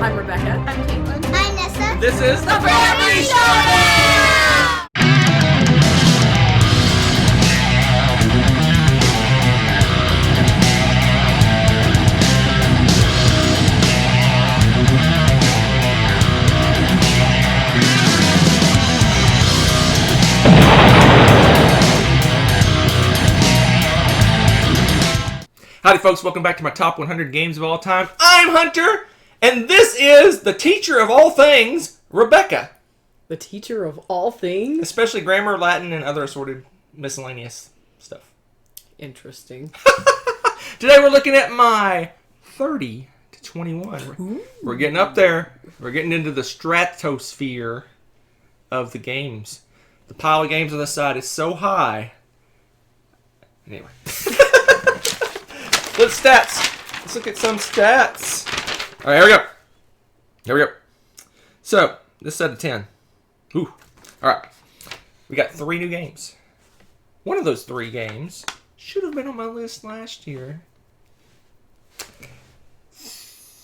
I'm Rebecca. I'm Caitlin. I'm Nessa. This is the Family Showdown! Howdy folks, welcome back to my top 100 games of all time. I'm Hunter, and this is the teacher of all things, Rebecca. The teacher of all things? Especially grammar, Latin, and other assorted miscellaneous stuff. Interesting. Today we're looking at my 30 to 21. Ooh. We're getting up there. We're getting into the stratosphere of the games. The pile of games on this side is so high. Anyway. Let's stats. Let's look at some stats. All right, here we go. So, this set of 10. Ooh. All right. We got 3 new games. One of those 3 games should have been on my list last year.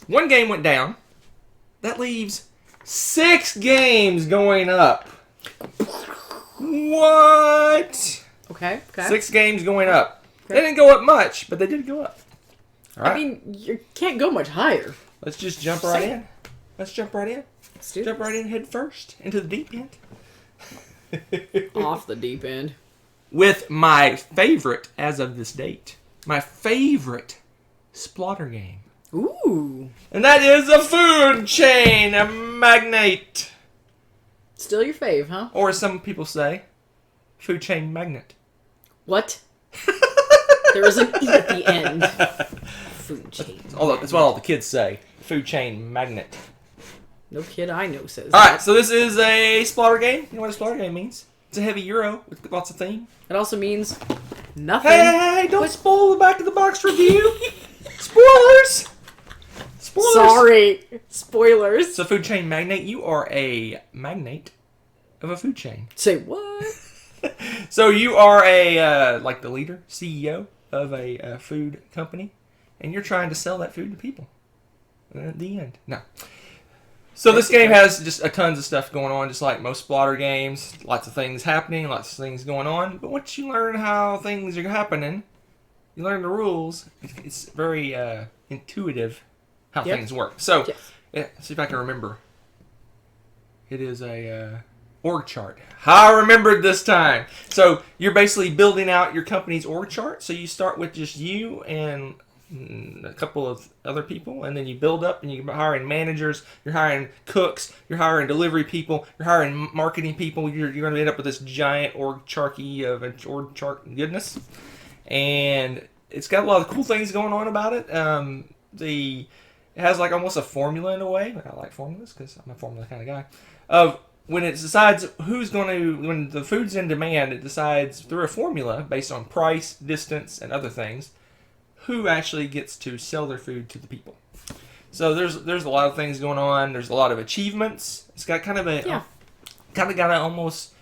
1 game went down. That leaves 6 games going up. What? Okay. 6 games going up. Okay. They didn't go up much, but they did go up. All right. I mean, you can't go much higher. Let's just jump right in. Let's jump right in. Let's do Jump this. right in head first into the deep end. Off the deep end. With my favorite as of this date. My favorite splatter game. Ooh. And that is a food chain, a magnate. Still your fave, huh? Or as some people say, food chain magnet. What? There was an E at the end. Food chain. That's what all the kids say. Food chain magnet. No kid I know says Alright, that. so this is a splatter game. You know what a splatter game means? It's a heavy Euro with lots of theme. It also means nothing. Hey, don't spoil the back of the box review. Spoilers. Sorry. Spoilers. So food chain magnate, you are a magnate of a food chain. Say what? So you are like the leader, CEO of a food company, and you're trying to sell that food to people. At the end. No. So this game has just a tons of stuff going on, just like most splatter games. Lots of things happening, lots of things going on. But once you learn how things are happening, you learn the rules. It's very intuitive how things work. So, yeah, see if I can remember. It is a org chart. I remembered this time. So you're basically building out your company's org chart. So you start with just you and a couple of other people, and then you build up, and you're hiring managers, you're hiring cooks, you're hiring delivery people, you're hiring marketing people. You're going to end up with this giant org chart goodness, and it's got a lot of cool things going on about it. It has like almost a formula in a way. I like formulas because I'm a formula kind of guy. Of when it decides when the food's in demand, it decides through a formula based on price, distance, and other things, who actually gets to sell their food to the people. So there's a lot of things going on. There's a lot of achievements. It's got kind of almost,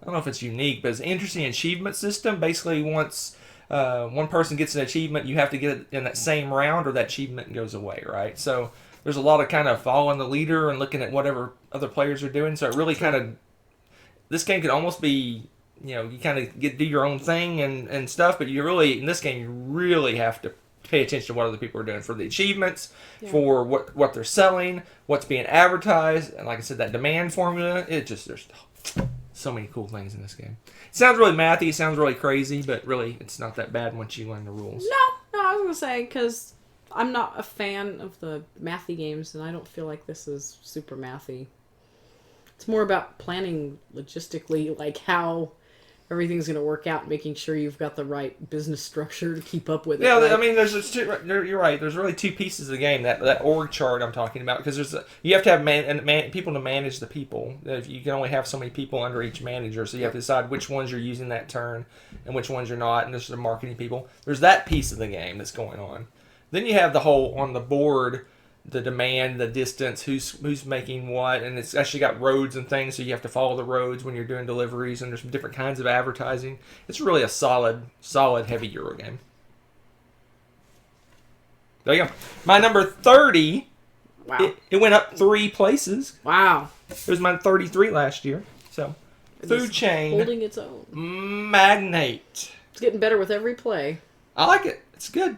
I don't know if it's unique, but it's an interesting achievement system. Basically, once one person gets an achievement, you have to get it in that same round, or that achievement goes away, right? So there's a lot of kind of following the leader and looking at whatever other players are doing. So it really kind of, this game could almost be, you kind of do your own thing and stuff, but in this game, you really have to pay attention to what other people are doing for the achievements, for what they're selling, what's being advertised, and like I said, that demand formula. There's so many cool things in this game. It sounds really mathy, it sounds really crazy, but really, it's not that bad once you learn the rules. No, I was going to say, because I'm not a fan of the mathy games, and I don't feel like this is super mathy. It's more about planning logistically, like how everything's going to work out, making sure you've got the right business structure to keep up with it. Yeah, I mean, you're right. There's really 2 pieces of the game. That org chart I'm talking about, because you have to have people to manage the people. You can only have so many people under each manager, so you have to decide which ones you're using that turn and which ones you're not. And there's the marketing people. There's that piece of the game that's going on. Then you have the whole on the board, the demand, the distance, who's making what, and it's actually got roads and things, so you have to follow the roads when you're doing deliveries, and there's some different kinds of advertising. It's really a solid heavy Euro game. There you go. My number 30 Wow. It went up 3 places. Wow. It was my 33 last year. So, food chain. Holding its own. Magnate. It's getting better with every play. I like it. It's good.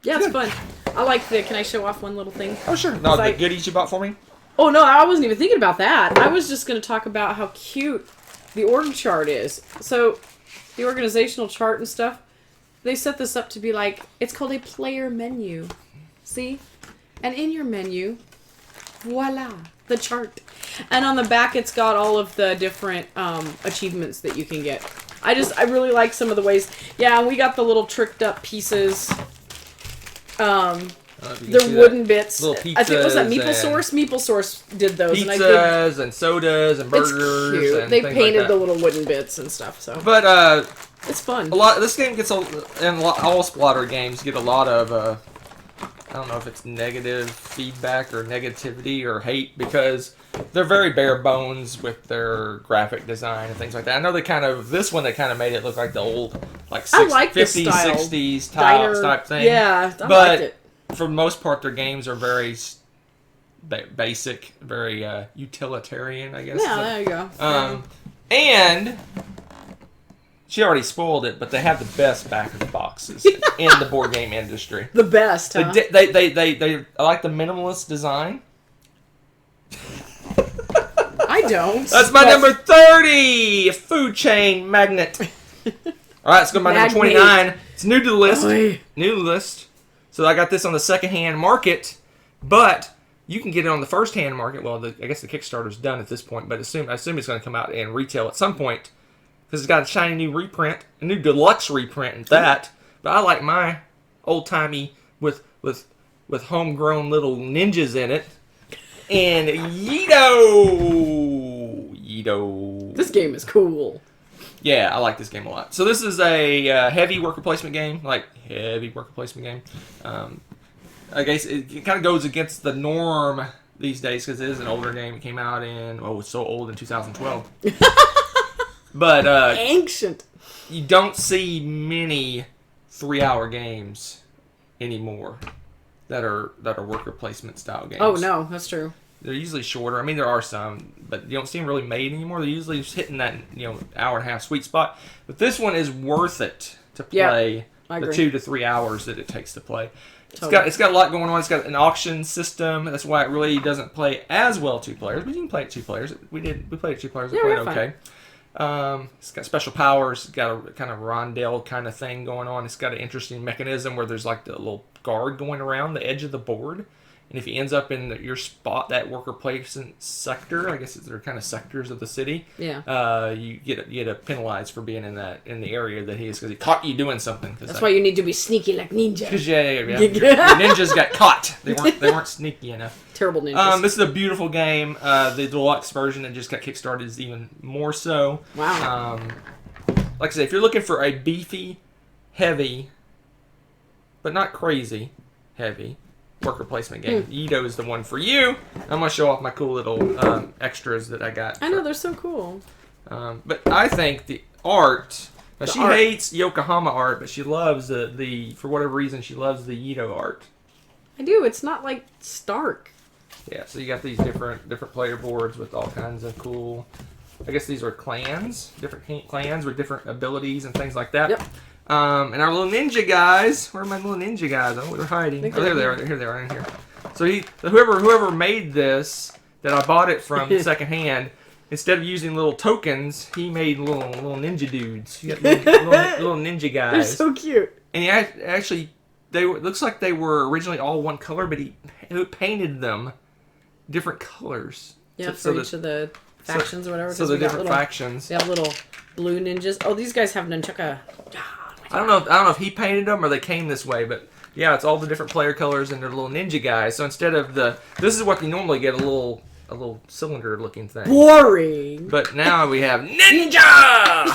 Yeah, it's fun. I like the... Can I show off one little thing? Oh, sure. No, the goodies you bought for me? Oh, no, I wasn't even thinking about that. I was just going to talk about how cute the org chart is. So, the organizational chart and stuff, they set this up to be like... It's called a player menu. See? And in your menu, voila, the chart. And on the back, it's got all of the different achievements that you can get. I really like some of the ways. Yeah, we got the little tricked up pieces. The wooden bits. Little pizzas. I think was that Meeple Source. Meeple Source did those. Pizzas and sodas and burgers. It's cute. And they things painted like the little wooden bits and stuff. So, but it's fun. This game gets all Splatter games get a lot of I don't know if it's negative feedback or negativity or hate because they're very bare bones with their graphic design and things like that. I know they kind of made it look like the old like 50s, 60s type thing. Yeah, I but liked it. For the most part, their games are very basic, very utilitarian, I guess. Yeah, there you go. And she already spoiled it, but they have the best back of the boxes in the board game industry. The best, huh? They I like the minimalist design. I don't. That's my number 30! Food chain magnet. Alright, let's go to my number 29. It's new to the list. Oy. New to the list. So I got this on the second-hand market, but you can get it on the first-hand market. Well, I guess the Kickstarter's done at this point, but I assume it's going to come out and retail at some point. Because it's got a shiny new reprint, a new deluxe reprint and that. But I like my old-timey with homegrown little ninjas in it. And Yeedo. This game is cool. Yeah, I like this game a lot. So this is a heavy worker placement game. I guess it kind of goes against the norm these days because it is an older game. It came out it's so old in 2012. But ancient. You don't see many 3-hour games anymore that are worker placement style games. Oh no, that's true. They're usually shorter. I mean, there are some, but you don't see them really made anymore. They're usually just hitting that hour and a half sweet spot. But this one is worth it to play the 2 to 3 hours that it takes to play. Totally. It's got a lot going on. It's got an auction system. That's why it really doesn't play as well 2 players. But you can play it 2 players. We played it 2 players. We played it okay. It's got special powers. It's got a kind of rondelle kind of thing going on. It's got an interesting mechanism where there's like the little guard going around the edge of the board. And if he ends up in your spot, that worker placement sector, I guess they're kind of sectors of the city. Yeah. You get penalized for being in the area that he is because he caught you doing something. That's why you need to be sneaky like ninja. Your ninjas got caught. They weren't sneaky enough. Terrible ninjas. This is a beautiful game. The deluxe version that just got kickstarted is even more so. Wow. Like I say, if you're looking for a beefy, heavy, but not crazy heavy worker placement game, Yeedo is the one for you. I'm going to show off my cool little extras that I got. I know, they're so cool. But I think the art... Now, she hates Yokohama art, but she loves for whatever reason, she loves the Yeedo art. I do. It's not like stark. Yeah, so you got these different player boards with all kinds of cool... I guess these are clans. Different clans with different abilities and things like that. Yep. And our little ninja guys. Where are my little ninja guys? Oh, they're hiding. Oh, there they are. Here they are in here. So whoever made this, that I bought it from secondhand, instead of using little tokens, he made little ninja dudes. You got little ninja guys. They're so cute. And he actually, looks like they were originally all one color, but he painted them different colors. Yeah, for each of the factions or whatever. So the different factions. They have little blue ninjas. Oh, these guys have nunchaka. I don't know if he painted them or they came this way, but yeah, it's all the different player colors and their little ninja guys. So instead of this is what you normally get, a little cylinder looking thing. Boring. But now we have ninja.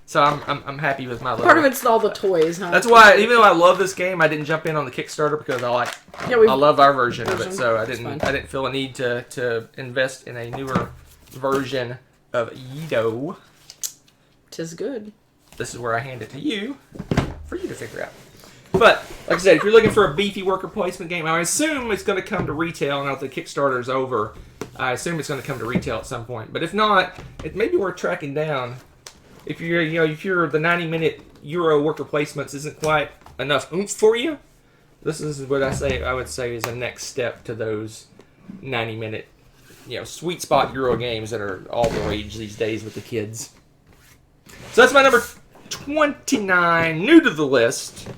So I'm happy with my little... Part of it's all the toys, huh? That's why, even though I love this game, I didn't jump in on the Kickstarter because I love our version of it. So I didn't feel a need to invest in a newer version of Yeedo. 'Tis good. This is where I hand it to you for you to figure out. But, like I said, if you're looking for a beefy worker placement game, I assume it's going to come to retail now that the Kickstarter's over. I assume it's going to come to retail at some point. But if not, it may be worth tracking down. If you're the 90-minute Euro worker placements isn't quite enough oomph for you, this is what I would say is a next step to those 90-minute, sweet spot Euro games that are all the rage these days with the kids. So that's my number 29, new to the list,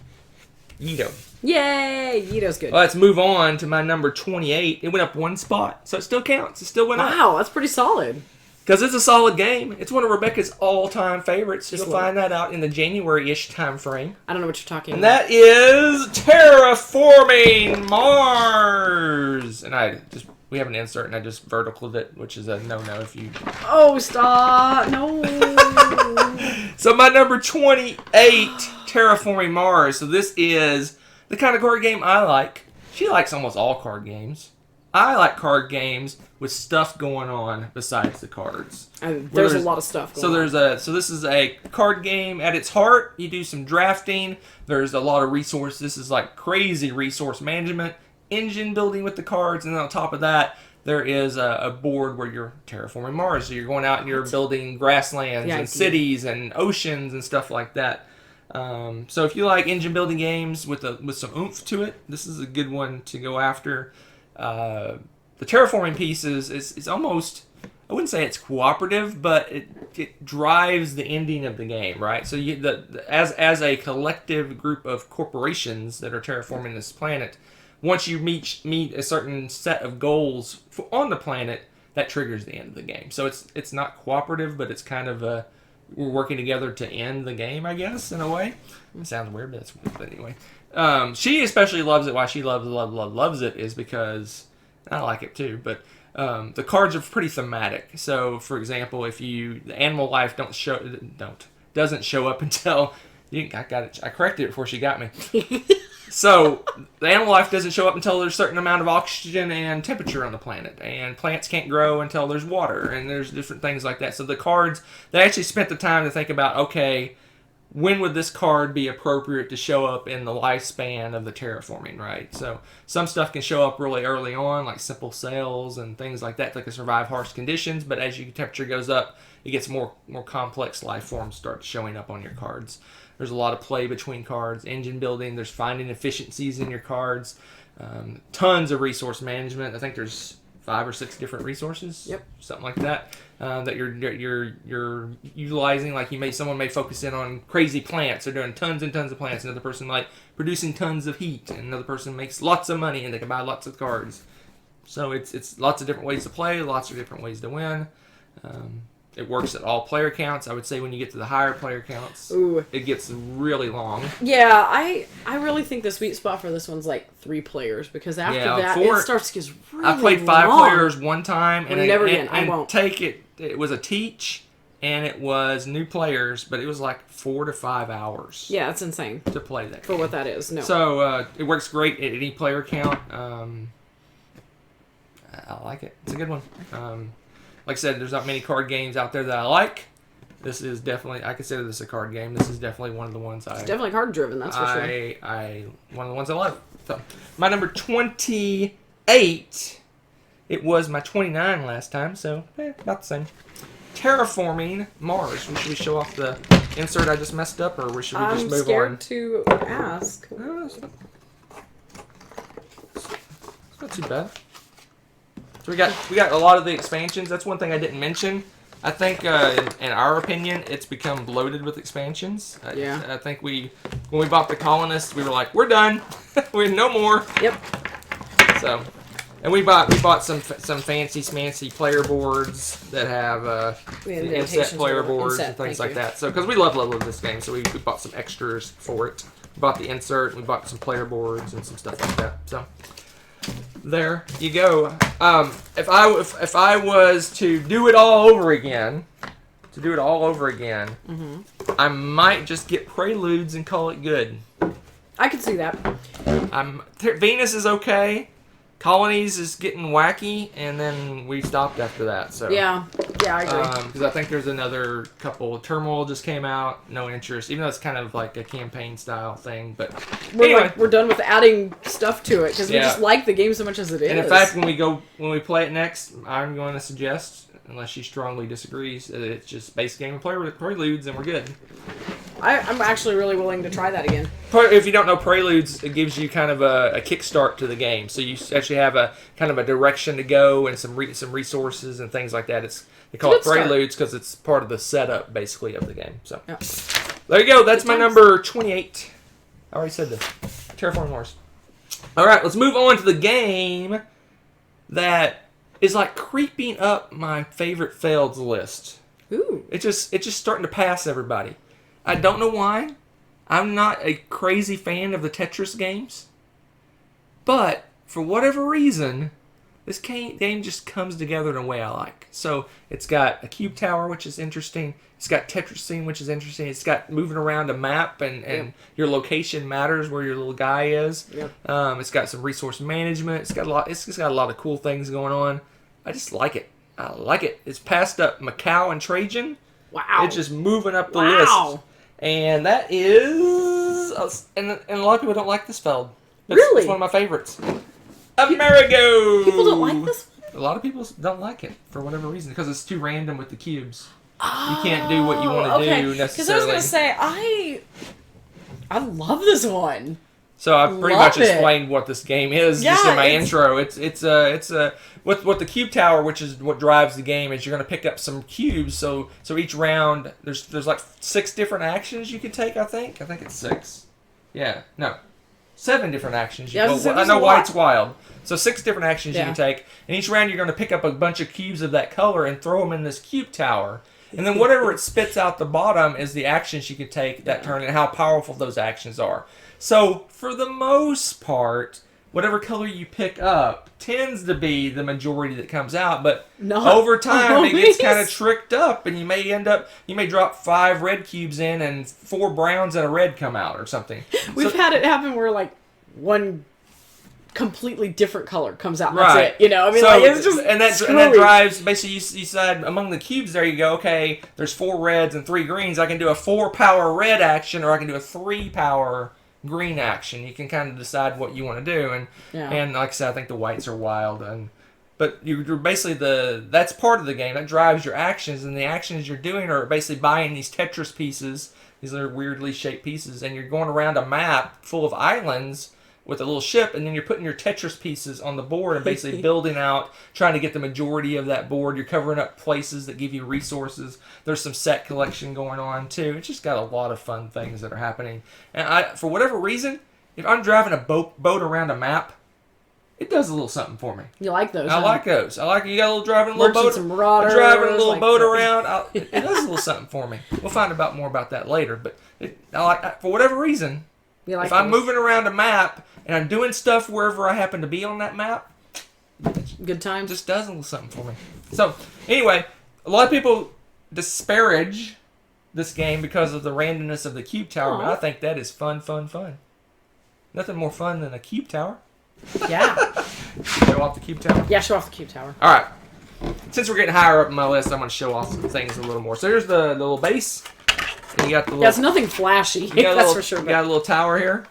Yeedo. Yay! Yeeto's good. Let's move on to my number 28. It went up one spot, so it still counts. It still went up. Wow, that's pretty solid. Because it's a solid game. It's one of Rebecca's all-time favorites. Just You'll find that out in the January-ish time frame. I don't know what you're talking And about. that is Terraforming Mars. And we have an insert, and I just verticaled it, which is a no-no if you... Oh, stop! No! So my number 28, Terraforming Mars. So this is the kind of card game I like. She likes almost all card games. I like card games with stuff going on besides the cards. And there's a lot of stuff going on. So this is a card game at its heart. You do some drafting. There's a lot of resources. This is like crazy resource management, engine building with the cards, and then on top of that, there is a board where you're terraforming Mars. So you're going out and you're building grasslands and cities and oceans and stuff like that. So if you like engine building games with some oomph to it, this is a good one to go after. The terraforming piece is almost, I wouldn't say it's cooperative, but it drives the ending of the game, right? So as a collective group of corporations that are terraforming this planet, once you meet a certain set of goals on the planet, that triggers the end of the game. So it's not cooperative, but it's kind of we're working together to end the game, I guess, in a way. It sounds weird, but anyway. She especially loves it. Why she loves it is because I like it too. But the cards are pretty thematic. So, for example, if the animal life doesn't show up until I corrected it before she got me. So the animal life doesn't show up until there's a certain amount of oxygen and temperature on the planet, and plants can't grow until there's water, and there's different things like that. So the cards, they actually spent the time to think about, okay, when would this card be appropriate to show up in the lifespan of the terraforming, right? So some stuff can show up really early on, like simple sails and things like that can survive harsh conditions, but as your temperature goes up, it gets more complex life forms start showing up on your cards. There's a lot of play between cards, engine building, there's finding efficiencies in your cards, tons of resource management. I think there's 5 or 6 different resources, something like that. That you're utilizing. Like someone may focus in on crazy plants. They're doing tons and tons of plants. Another person like producing tons of heat. And another person makes lots of money and they can buy lots of cards. So it's lots of different ways to play, lots of different ways to win. It works at all player counts. I would say when you get to the higher player counts, it gets really long. Yeah, I really think the sweet spot for this one's like 3 players, because after that it starts to get really long. I played 5 players one time, and never again. I won't take it. It was a teach, and it was new players, but it was like 4 to 5 hours. Yeah, that's insane to play that for game. What that is. No, so it works great at any player count. I like it. It's a good one. Like I said, there's not many card games out there that I like. This is definitely, I consider this a card game. This is definitely one of the ones It's definitely card driven, that's for sure. One of the ones I love. So, my number 28, it was my 29 last time, so about the same. Terraforming Mars. Should we show off the insert I just messed up, or should we just move on? I'm scared to ask. No, it's not too bad. So we got a lot of the expansions. That's one thing I didn't mention. I think, in our opinion, it's become bloated with expansions. I think when we bought the Colonists, we were like, we're done. We have no more. Yep. So, and we bought some fancy smancy player boards that have the inset player boards and things like that. So, because we love this game, so we bought some extras for it. We bought the insert, and we bought some player boards and some stuff like that. So. There you go. If I was to do it all over again, I might just get Preludes and call it good. I could see that. Venus is okay. Colonies is getting wacky, and then we stopped after that. So yeah, Yeah, I agree. Because I think there's another couple. Turmoil just came out. No interest, even though it's kind of like a campaign style thing. But anyway, We're done with adding stuff to it because we just like the game so much as it is. And in fact, when we play it next, I'm going to suggest, unless she strongly disagrees, that it's just base game and preludes, and we're good. I'm actually really willing to try that again. If you don't know preludes, it gives you kind of a kickstart to the game. So you actually have a kind of a direction to go and some resources and things like that. They call it preludes because it's part of the setup, basically, of the game. So there you go. That's my number 28. I already said this. Terraforming Mars. All right, let's move on to the game that is like creeping up my favorite failed list. Ooh. It's just starting to pass everybody. I don't know why. I'm not a crazy fan of the Tetris games. But, for whatever reason, this game just comes together in a way I like. So, it's got a cube tower, which is interesting. It's got Tetris scene, which is interesting. It's got moving around a map, and your location matters where your little guy is. Yep. It's got some resource management. It's got a lot of cool things going on. I just like it. I like it. It's passed up Macau and Trajan. Wow. It's just moving up the list. And that is... And a lot of people don't like this feld. Really? It's one of my favorites. Amerigo! People don't like this one? A lot of people don't like it for whatever reason. Because it's too random with the cubes. You can't do what you want to do necessarily. Because I was going to say, I love this one. So I've pretty much explained what this game is just in my intro. It's what the cube tower, which is what drives the game, is you're going to pick up some cubes. So each round there's like 6 different actions you can take. I think it's 6. Yeah, no, 7 different actions. I know White's Wild. So 6 different actions you can take, and each round you're going to pick up a bunch of cubes of that color and throw them in this cube tower. And then whatever it spits out the bottom is the actions you can take that turn and how powerful those actions are. So, for the most part, whatever color you pick up tends to be the majority that comes out, but over time it gets kind of tricked up, and you may drop 5 red cubes in and 4 browns and a red come out or something. We've had it happen where, like, one completely different color comes out. That's it. You know, I mean, it's just and that drives basically. You decide among the cubes there. You go, okay. There's 4 reds and 3 greens. I can do a 4 power red action, or I can do a 3 power green action. You can kind of decide what you want to do, and like I said, I think the whites are wild, but you're basically that's part of the game that drives your actions, and the actions you're doing are basically buying these Tetris pieces. These are weirdly shaped pieces, and you're going around a map full of islands with a little ship, and then you're putting your Tetris pieces on the board and basically building out, trying to get the majority of that board. You're covering up places that give you resources. There's some set collection going on, too. It's just got a lot of fun things that are happening. And for whatever reason, if I'm driving a boat around a map, it does a little something for me. You like those? I like those. I like you got a little driving a little boat. Driving a little boat around. It does a little something for me. We'll find out more about that later. But for whatever reason, if I'm moving around a map and I'm doing stuff wherever I happen to be on that map, good times. Just does a little something for me. So anyway, a lot of people disparage this game because of the randomness of the cube tower, but I think that is fun. Nothing more fun than a cube tower. Yeah. Show off the cube tower? Yeah, show off the cube tower. All right. Since we're getting higher up on my list, I'm going to show off some things a little more. So here's the little base. And you got the little, it's nothing flashy. That's for sure. You got a little tower here.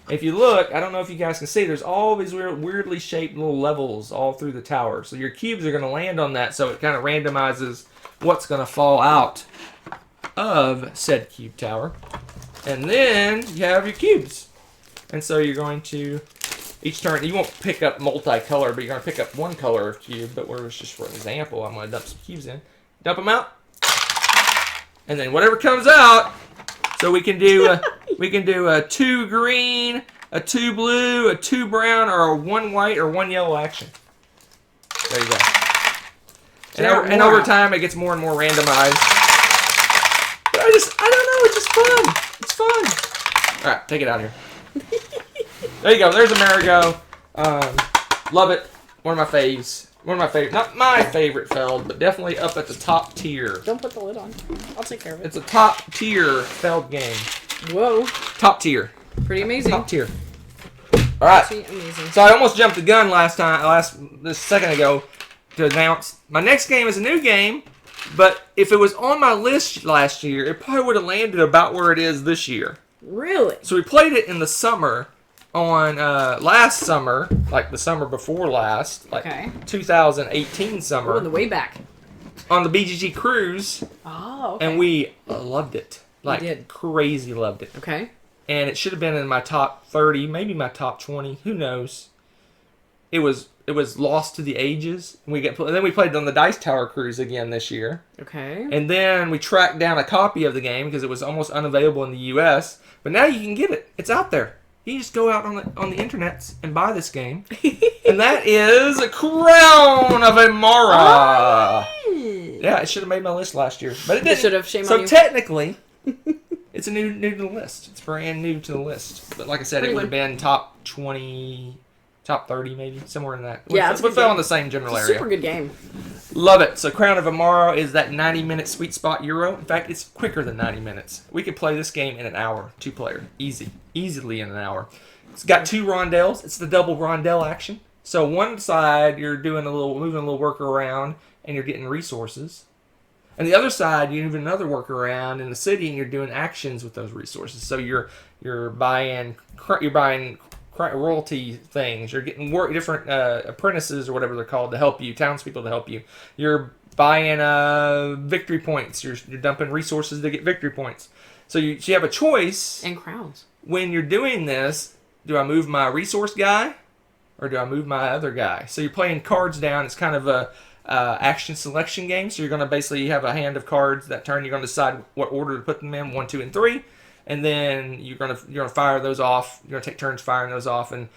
If you look, I don't know if you guys can see, there's all these weirdly shaped little levels all through the tower. So your cubes are going to land on that, so it kind of randomizes what's going to fall out of said cube tower. And then you have your cubes. And so you're going to, each turn, you won't pick up multicolor, but you're going to pick up one color of cube. But just for example, I'm going to dump some cubes in. Dump them out. And then whatever comes out, so we can do a 2 green, a 2 blue, a 2 brown, or a 1 white or 1 yellow action. There you go. And over time, it gets more and more randomized. But I don't know, it's just fun. It's fun. All right, take it out of here. There you go. There's Amerigo. Love it. One of my faves. Not my favorite Feld, but definitely up at the top tier. Don't put the lid on. I'll take care of it. It's a top tier Feld game. Whoa. Top tier. Pretty amazing. Top tier. All right. Pretty amazing. So I almost jumped the gun this second ago to announce my next game is a new game But if it was on my list last year, it probably would have landed about where it is this year. Really? So we played it in the summer on last summer, like the summer before last, like 2018 summer. Oh, in the way back. On the BGG cruise. Oh, okay. And we loved it. Like, we did. Crazy loved it. Okay. And it should have been in my top 30, maybe my top 20. Who knows? It was Lost to the Ages. And then we played it on the Dice Tower cruise again this year. Okay. And then we tracked down a copy of the game because it was almost unavailable in the U.S. But now you can get it. It's out there. You just go out on the internet and buy this game. And that is Crown of Amara. Oh, yeah, it should have made my list last year. But it didn't. It should have. Shame on so you. Technically, it's a new to the list. It's brand new to the list. But like I said, it would have been top 20, top 30 maybe, somewhere in that. Yeah, it fell in the same general it's a area. super good game. Love it. So Crown of Amara is that 90-minute sweet spot Euro. In fact, it's quicker than 90 minutes. We could play this game in an hour, 2-player. Easily in an hour. It's got 2 rondelles. It's the double rondelle action. So one side, you're moving a little worker around, and you're getting resources. And the other side, you're moving another worker around in the city, and you're doing actions with those resources. So you're buying royalty things. You're getting different apprentices or whatever they're called to help you, townspeople to help you. You're buying victory points. You're dumping resources to get victory points. So you have a choice. And crowns. When you're doing this, do I move my resource guy or do I move my other guy? So you're playing cards down. It's kind of a action selection game. So you're going to basically have a hand of cards that turn. You're going to decide what order to put them in, 1, 2, and 3. And then you're gonna fire those off. You're gonna take turns firing those off and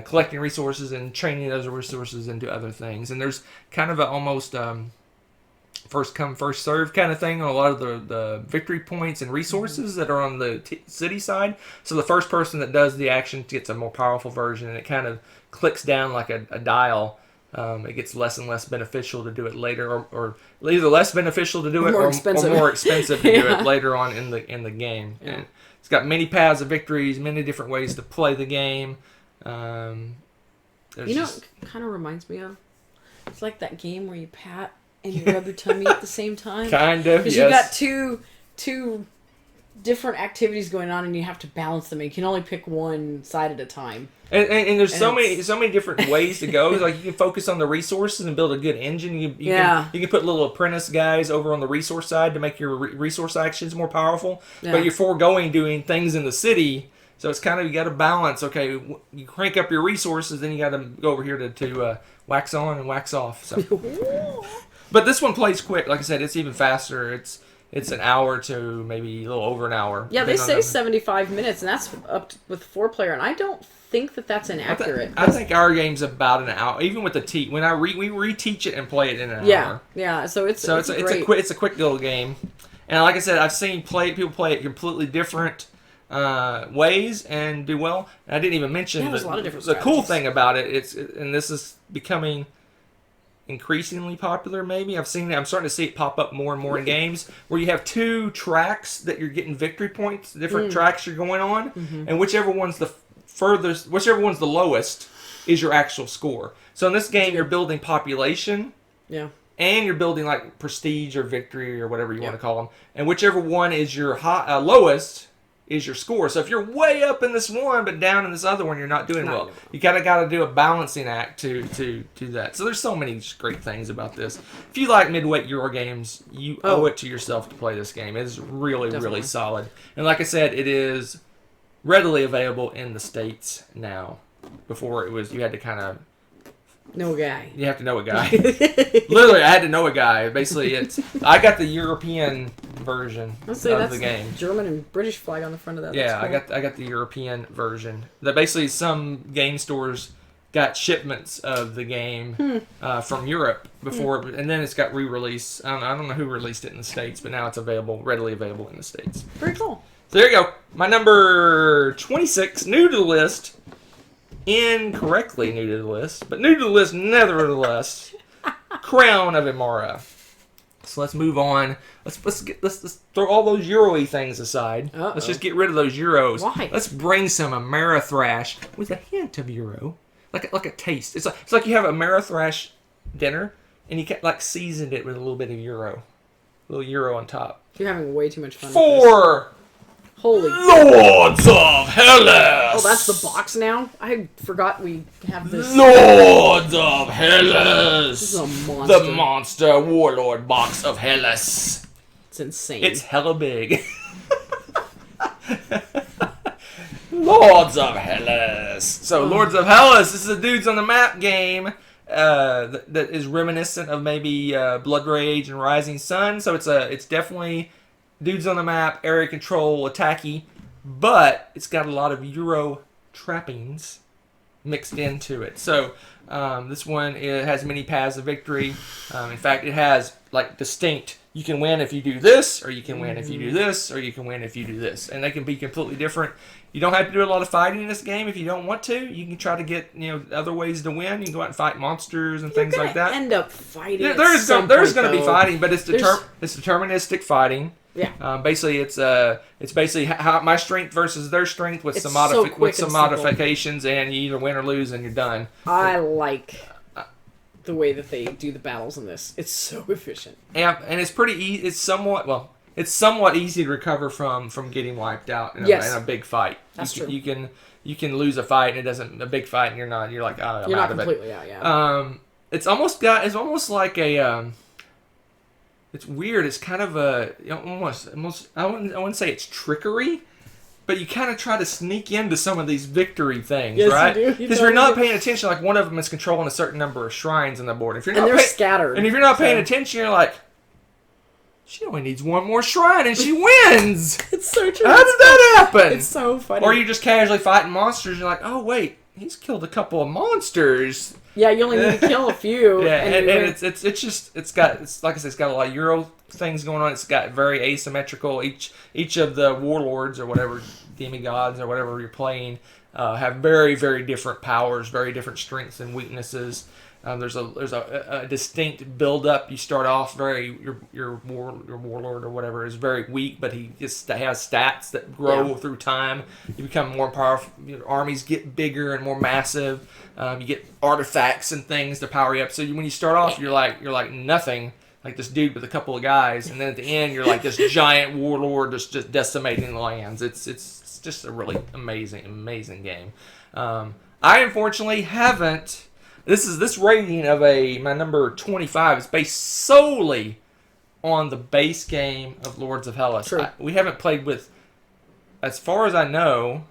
collecting resources and training those resources into other things. And there's kind of a almost first come first serve kind of thing on a lot of the victory points and resources that are on the city side. So the first person that does the action gets a more powerful version, and it kind of clicks down like a dial. It gets less and less beneficial to do it later, or either less beneficial to do it, or more expensive to do it later on in the game. Yeah. And it's got many paths of victories, many different ways to play the game. It kind of reminds me of. It's like that game where you pat and you rub your tummy at the same time. Kind of, because you got two different activities going on, and you have to balance them. And you can only pick one side at a time. And there's so many different ways to go. Like you can focus on the resources and build a good engine. You can put little apprentice guys over on the resource side to make your resource actions more powerful. Yeah. But you're foregoing doing things in the city. So it's kind of, you got to balance. Okay, you crank up your resources, then you got to go over here to wax on and wax off. So. But this one plays quick. Like I said, it's even faster. It's an hour to maybe a little over an hour. Yeah, they say 75 minutes, and that's up with 4-player, and I don't think that's inaccurate. I think our game's about an hour, even with the when we reteach it and play it in an hour. Yeah. So it's a quick little game, and like I said, I've seen people play it completely different ways and do well. And I didn't even mention there's a lot of different the cool thing about it. And this is becoming increasingly popular. Maybe I'm starting to see it pop up more and more in games where you have 2 tracks that you're getting victory points, different tracks you're going on, and whichever one's the lowest is your actual score. So in this game, you're building population, and you're building like prestige or victory or whatever you want to call them, and whichever one is your lowest is your score. So if you're way up in this one but down in this other one, you're not doing well. You kind of got to do a balancing act to do that. So there's so many great things about this. If you like midweight Euro games, you owe it to yourself to play this game. It is really, really solid. And like I said, it is readily available in the States now. Before it was, you had to kind of know a guy. You have to know a guy. Literally, I had to know a guy. Basically, I got the European version of the game. German and British flag on the front of that. Yeah, cool. I got the European version. That basically some game stores got shipments of the game from Europe before, and then it's got re-release. I don't know who released it in the States, but now it's readily available in the States. Very cool. So there you go. My number 26, new to the list. Incorrectly new to the list, but new to the list nevertheless. Crown of Amara. So let's move on. Let's throw all those Euro-y things aside. Uh-oh. Let's just get rid of those Euros. Why? Let's bring some Amara Thrash with a hint of Euro, like a taste. It's like you have Amara Thrash dinner, and he like seasoned it with a little bit of Euro. A little Euro on top. You're having way too much fun with For this. Holy Lords of Hellas! Oh, that's the box now? I forgot we have this. Lords of Hellas! This is a monster. The monster warlord box of Hellas. It's insane. It's hella big. Lords of Hellas. So, Lords of Hellas, this is a Dudes on the Map game that is reminiscent of maybe Blood Rage and Rising Sun. So it's definitely Dudes on the Map, area control, attacky, but it's got a lot of Euro trappings mixed into it. So this one, it has many paths of victory. In fact, it has like distinct, you can win if you do this, or you can win if you do this, or you can win if you do this. And they can be completely different. You don't have to do a lot of fighting in this game if you don't want to. You can try to get other ways to win. You can go out and fight monsters and things like that. End up fighting. There's going to be fighting, but it's deterministic fighting. Yeah. Basically, it's basically how my strength versus their strength with some modifications, and you either win or lose, and you're done. I like the way that they do the battles in this. It's so efficient. And it's pretty easy. It's somewhat easy to recover from getting wiped out in a big fight. That's true. You can lose a fight and a big fight, and you're like, oh, I'm you're out not of it. completely out. Yeah. It's almost like a. It's weird. It's kind of a almost. I wouldn't say it's trickery, but you kind of try to sneak into some of these victory things, right? You do. Because you're not paying attention. Like one of them is controlling a certain number of shrines on the board. If you're they're scattered. And if you're not paying attention, you're like, she only needs one more shrine and she wins. It's so true. How did that happen? It's so funny. Or you're just casually fighting monsters. And you're like, oh wait, he's killed a couple of monsters. Yeah, you only need to kill a few. Yeah, and it's like I said, it's got a lot of Euro things going on. It's got very asymmetrical. Each of the warlords or whatever demigods or whatever you're playing have very, very different powers, very different strengths and weaknesses. There's a distinct build up. You start off your warlord or whatever is very weak, but he just has stats that grow through time. You become more powerful. Your armies get bigger and more massive. You get artifacts and things to power you up. So when you start off, you're like nothing, like this dude with a couple of guys, and then at the end you're like this giant warlord just decimating the lands. It's just a really amazing game. I unfortunately haven't. This rating of my number 25 is based solely on the base game of Lords of Hellas. True. We haven't played with, as far as I know,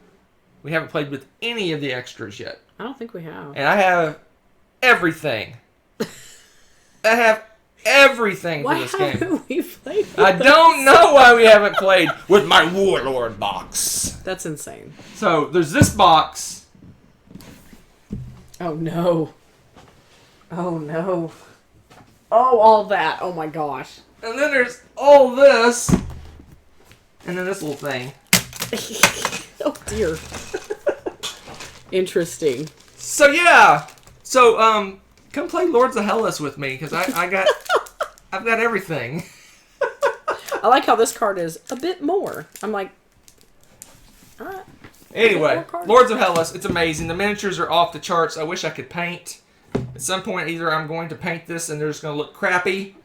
we haven't played with any of the extras yet. I don't think we have. And I have everything. I have everything for this game. Why haven't we played with I don't know why we haven't played with my Warlord box. That's insane. So there's this box. Oh no. Oh no. Oh, all that. Oh my gosh. And then there's all this. And then this little thing. Oh dear. Interesting. So yeah. So come play Lords of Hellas with me because I've got everything. I like how this card is a bit more. I'm like, all right. Anyway, Lords of Hellas, it's amazing. The miniatures are off the charts. I wish I could paint. At some point, either I'm going to paint this and they're just going to look crappy,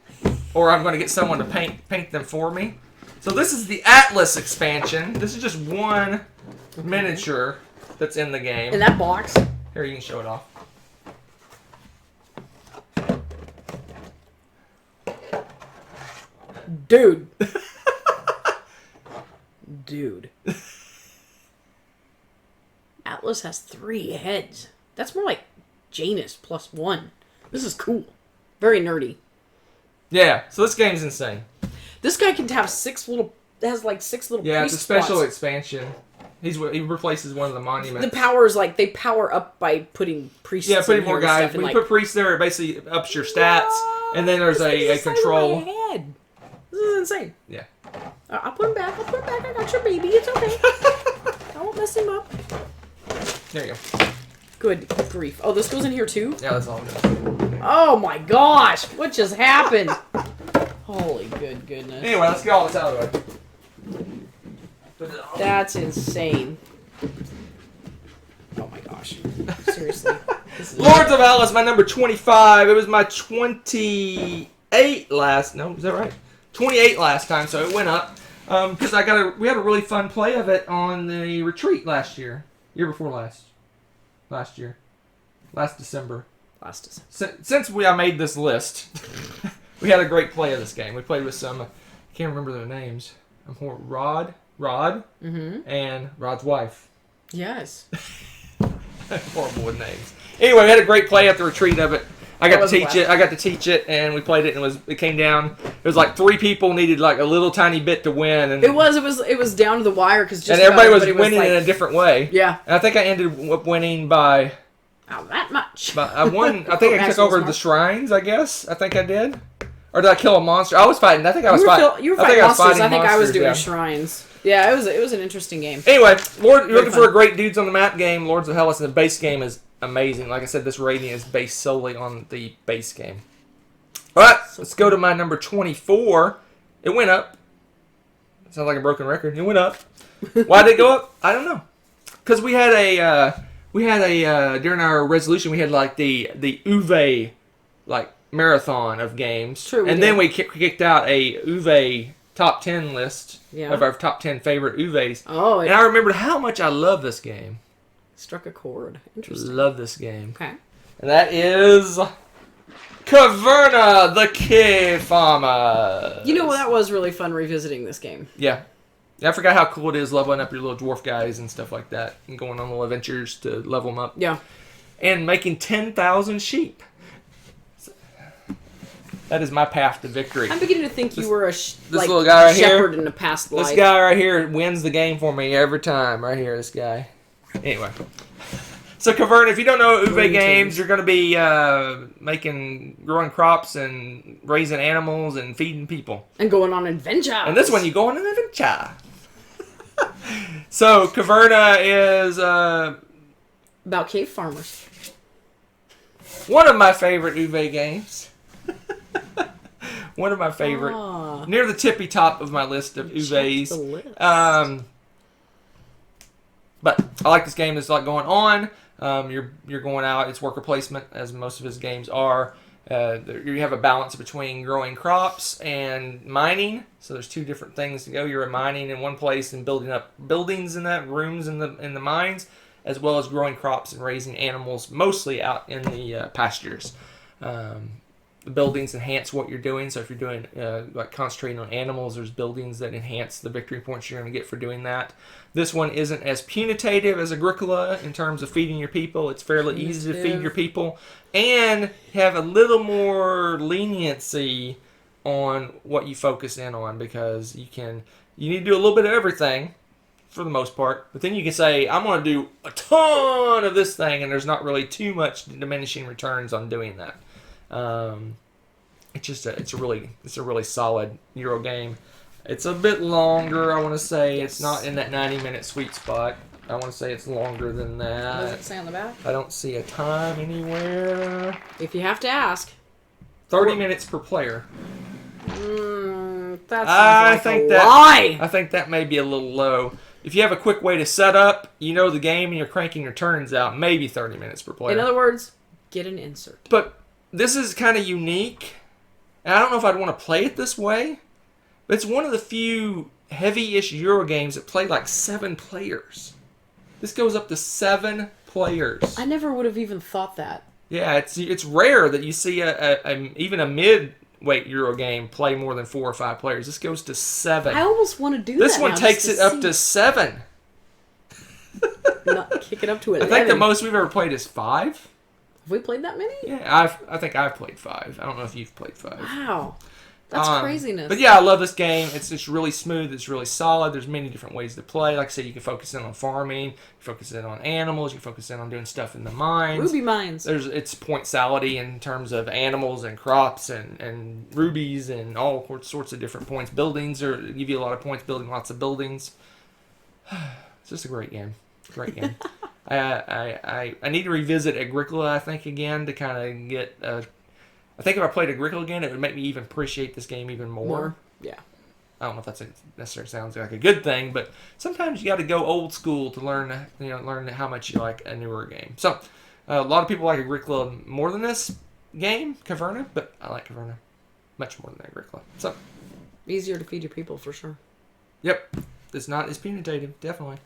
or I'm going to get someone to paint them for me. So this is the Atlas expansion. This is just one miniature that's in the game. In that box? Here, you can show it off. Dude. Dude. Atlas has 3 heads. That's more like Janus plus 1. This is cool. Very nerdy. Yeah, so this game's insane. This guy can have 6 little... has like 6 little Yeah, it's a special spots. expansion. He replaces one of the monuments. The power is like, they power up by putting priests in putting more guys. When you put priests there, it basically ups your stats. And then there's a control. Head. This is insane. Yeah. I'll put him back. I got your baby. It's okay. I won't mess him up. There you go. Good grief. Oh, this goes in here too? Yeah, that's all I'm doing. Oh my gosh. What just happened? Holy good goodness. Anyway, let's get all this out of the way. That's insane. Oh my gosh. gosh. Seriously. Lords of Hell is my number 25. It was my 28 last. No, is that right? 28 last time, so it went up. Because we had a really fun play of it on the retreat last year. Year before last. Last year. Last December. Since I made this list, we had a great play of this game. We played with some, I can't remember their names. Rod, and Rod's wife. Yes. Horrible with names. Anyway, we had a great play at the retreat of it. I got to teach it, and we played it, and it came down. It was like 3 people needed like a little tiny bit to win, and it was down to the wire because everybody was winning in a different way. Yeah, and I think I ended up winning by that much. But I won. I think I took over the shrines. I guess I think I did, or did I kill a monster? I was fighting. I think I was fighting. You were fighting monsters. I think I was doing shrines. Yeah, it was an interesting game. Anyway, you're looking for a great dudes on the map game. Lords of Hellas, and the base game is amazing. Like I said, this rating is based solely on the base game. All right, let's go to my number 24. It went up. Sounds like a broken record. It went up. Why did it go up? I don't know. Because we had a during our resolution we had like the Uwe like marathon of games. True. Then we kicked out a Uwe top 10 list of our top 10 favorite Uves. Oh, and I remembered how much I love this game. Struck a chord. Interesting. Love this game. Okay. And that is Caverna, the Cave Farmer. You know, that was really fun revisiting this game. Yeah. I forgot how cool it is leveling up your little dwarf guys and stuff like that, and going on little adventures to level them up. Yeah. And making 10,000 sheep. That is my path to victory. I'm beginning to think you were a little guy right shepherd here, in a past life. This guy right here wins the game for me every time. Right here, this guy. Anyway. So, Caverna, if you don't know Uwe games, you're going to be growing crops and raising animals and feeding people. And going on adventures. And this one, you go on an adventure. So, Caverna is about cave farmers. One of my favorite Uwe games. One of my favorite. Near the tippy top of my list of Uves. But I like this game. There's a lot going on. You're going out. It's worker placement, as most of his games are. You have a balance between growing crops and mining. So there's 2 different things to go. You're mining in one place and building up buildings in that, rooms in the mines, as well as growing crops and raising animals, mostly out in the pastures. The buildings enhance what you're doing. So if you're doing like concentrating on animals, there's buildings that enhance the victory points you're going to get for doing that. This one isn't as punitive as Agricola in terms of feeding your people. It's fairly easy to feed your people and have a little more leniency on what you focus in on, because you need to do a little bit of everything for the most part, but then you can say, I'm going to do a ton of this thing, and there's not really too much diminishing returns on doing that. It's a really solid Euro game. It's a bit longer, I want to say. Yes. It's not in that 90-minute sweet spot. I want to say it's longer than that. What does it say on the back? I don't see a time anywhere. If you have to ask. 30 minutes per player. That sounds like a lie. I think that may be a little low. If you have a quick way to set up, the game, and you're cranking your turns out, maybe 30 minutes per player. In other words, get an insert. But this is kind of unique, and I don't know if I'd want to play it this way, but it's one of the few heavy-ish Euro games that play like 7 players. This goes up to 7 players. I never would have even thought that. Yeah, it's rare that you see even a mid-weight Euro game play more than 4 or 5 players. This goes to 7. I almost want to do this that. This one takes it up to 7. Not kick it up to 11. I think the most we've ever played is 5. Have we played that many? Yeah, I think I've played 5. I don't know if you've played 5. Wow. That's craziness. But yeah, I love this game. It's just really smooth. It's really solid. There's many different ways to play. Like I said, you can focus in on farming. You can focus in on animals. You can focus in on doing stuff in the mines. Ruby mines. It's point sality in terms of animals and crops and rubies and all sorts of different points. Buildings give you a lot of points building lots of buildings. It's just a great game. Great game. I need to revisit Agricola, I think, again to kind of get... I think if I played Agricola again, it would make me even appreciate this game even more. Yeah. I don't know if that's necessarily sounds like a good thing, but sometimes you got to go old school to learn how much you like a newer game. So a lot of people like Agricola more than this game, Caverna, but I like Caverna much more than Agricola. So easier to feed your people for sure. Yep, it's not as punitive, definitely.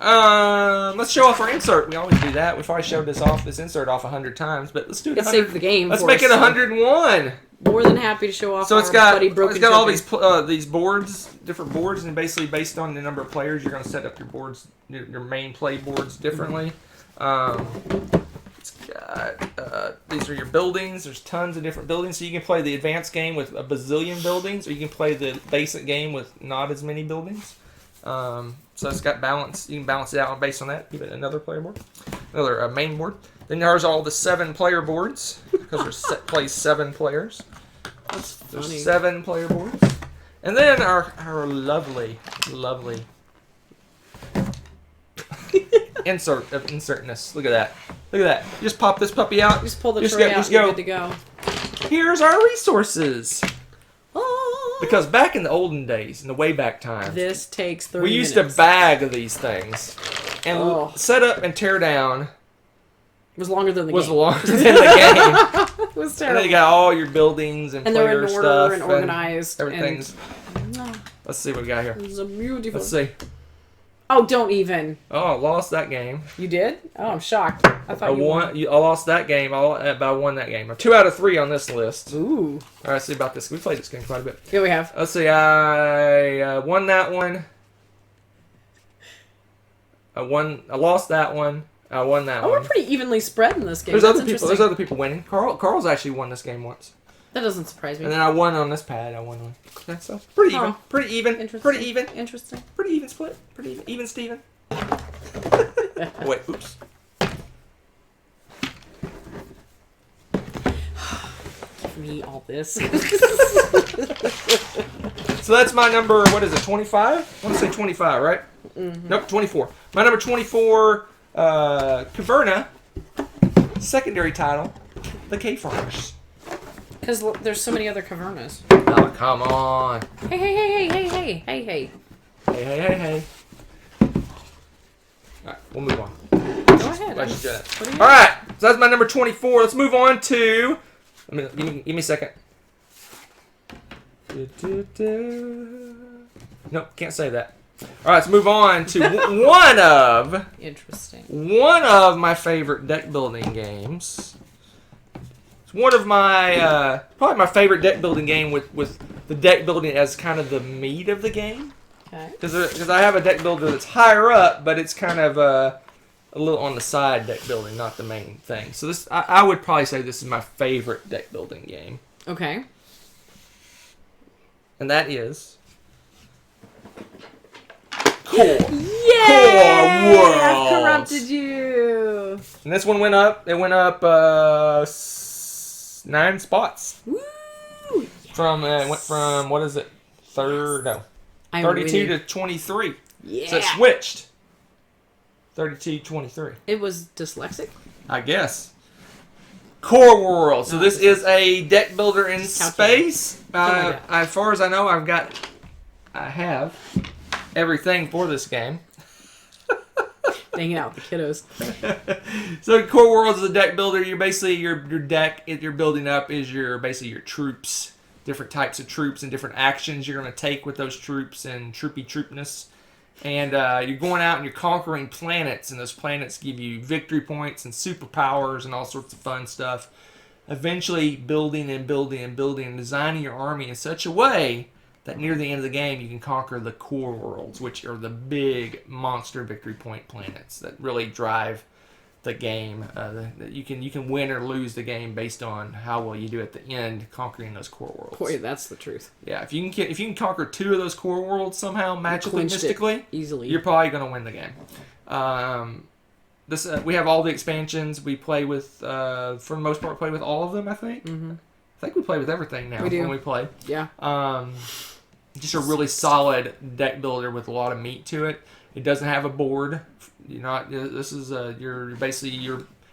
Let's show off our insert. We always do that. We've already showed this insert off 100 times, but let's do it. It saved the game. Let's make it 101. More than happy to show off. So it's got all these boards, different boards, and basically based on the number of players, you're going to set up your boards, your main play boards differently. It's got these are your buildings. There's tons of different buildings, so you can play the advanced game with a bazillion buildings, or you can play the basic game with not as many buildings. So it's got balance. You can balance it out based on that. Give it another player board, another main board. Then there's all the 7-player boards because there's plays 7 players. That's funny. There's 7 player boards, and then our lovely insertness. Look at that. Look at that. You just pop this puppy out. Just pull the tray out. You're good to go. Here's our resources. Oh. Because back in the olden days, in the way back time, this takes 30 we used minutes. to bag these things and set up and tear down. It was longer than the game. Was longer than the game. It was terrible. And then you got all your buildings and player they're in order stuff and organized. Everything's. And, let's see what we got here. It's a beautiful. Let's see. Oh, don't even. Oh, I lost that game. You did? Oh, I'm shocked. I thought you won. I lost that game, but I won that game. I'm 2 out of 3 on this list. Ooh. All right, let's see about this. We played this game quite a bit. Yeah, we have. Let's see. I won that one. I lost that one. I won that one. We're pretty evenly spread in this game. There's other people winning. Carl's actually won this game once. That doesn't surprise me. And then I won on this pad. I won one. Okay, so pretty even. Pretty even. Interesting. Pretty even. Interesting. Pretty even split. Pretty even. Even Steven. Wait, oops. Give me all this. So that's my number, what is it, 25? I want to say 25, right? Mm-hmm. Nope, 24. My number 24, Caverna, secondary title, The Cave Farmers. Because there's so many other Cavernas. Oh, come on. Hey, hey, hey, hey, hey, hey, hey, hey. Hey, hey, hey, hey. All right, we'll move on. Go ahead. All right, so that's my number 24. Let's move on to... Give me a second. Nope, can't say that. All right, let's move on to one of my favorite deck building games. It's one of my probably my favorite deck building game with the deck building as kind of the meat of the game. Okay. Because I have a deck builder that's higher up, but it's kind of a little on the side deck building, not the main thing. So this, I would probably say this is my favorite deck building game. Okay. And that is Core. Yeah! Core Worlds. I've corrupted you. And this one went up. It went up 9 spots. Woo! From it went from what is it? 32 to 23. Yeah. So it switched. 32-23. It was dyslexic? I guess. Core World. So this is a deck builder in space. As far as I know, I have everything for this game. Hanging out with the kiddos. So Core World is a deck builder. You're basically your deck you're building up is basically your troops, different types of troops and different actions you're going to take with those troops and troopness. And you're going out and you're conquering planets, and those planets give you victory points and superpowers and all sorts of fun stuff. Eventually building and designing your army in such a way that near the end of the game you can conquer the core worlds, which are the big monster victory point planets that really drive the game. You can win or lose the game based on how well you do at the end conquering those core worlds. Boy, that's the truth. Yeah, if you can conquer 2 of those core worlds somehow magically, mystically, easily, you're probably going to win the game. We have all the expansions. We play with, for the most part, play with all of them. I think. Mm-hmm. I think we play with everything now when we play. Yeah. Just a really solid deck builder with a lot of meat to it. It doesn't have a board. You're not. This is you're basically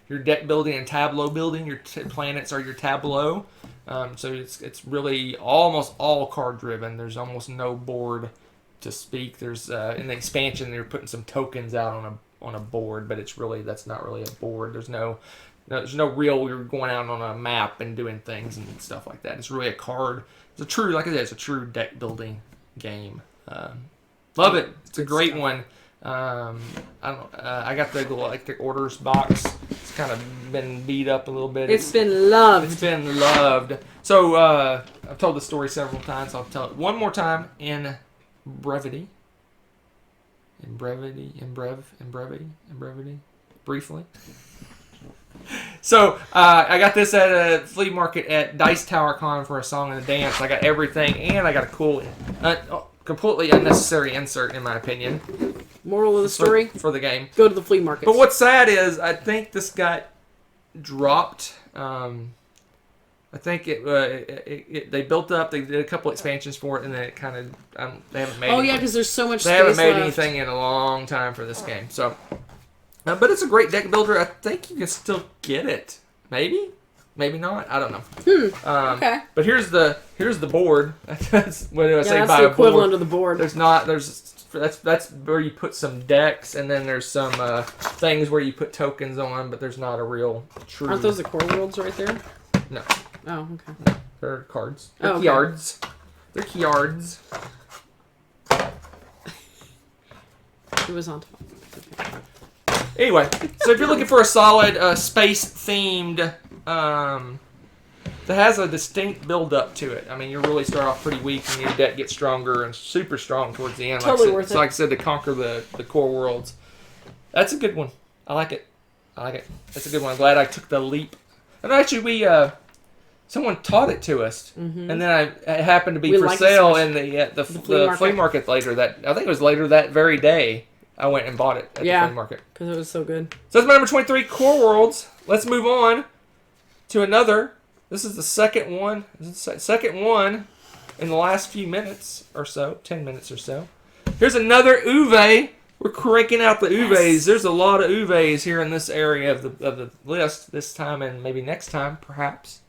your deck building and tableau building. Your planets are your tableau. So it's really almost all card driven. There's almost no board to speak. There's in the expansion they're putting some tokens out on a board, but that's not really a board. There's no real. You're going out on a map and doing things and stuff like that. It's really a card. Like I said, it's a true deck building game. Love it. It's a great one. I got the Galactic Orders box. It's kind of been beat up a little bit. It's been loved. It's been loved. So I've told the story several times. I'll tell it one more time in brevity. Briefly. So I got this at a flea market at Dice Tower Con for a song and a dance. I got everything, and I got a cool, completely unnecessary insert, in my opinion. Moral of the story? For the game. Go to the flea market. But what's sad is, I think this got dropped. I think they built up, they did a couple expansions for it, and then it kind of, they haven't made anything. Because there's so much space left. They haven't made anything in a long time for this game. So, but it's a great deck builder. I think you can still get it. Maybe not. I don't know. Okay. But here's the board. That's what do I say? That's By the a equivalent board. of the board. That's where you put some decks, and then there's some things where you put tokens on, but there's not a real true. Aren't those the core worlds right there? No. Oh, okay. They're cards. They're okay. yards. They're yards. It was on top. Okay. Anyway, so if you're looking for a solid space-themed that has a distinct build-up to it. I mean, you really start off pretty weak and your deck gets stronger and super strong towards the end. Totally worth it. Like I said, to conquer the core worlds. That's a good one. I like it. That's a good one. I'm glad I took the leap. And actually, someone taught it to us, and then it happened to be for sale in the flea market later. I think it was later that very day. I went and bought it at the flea market. Because it was so good. So that's my number 23, Core Worlds. Let's move on to another. This is the second one. Second one in the last few minutes or so, 10 minutes or so. Here's another Uwe. We're cranking out the Uves. There's a lot of Uves here in this area of the list this time and maybe next time, perhaps.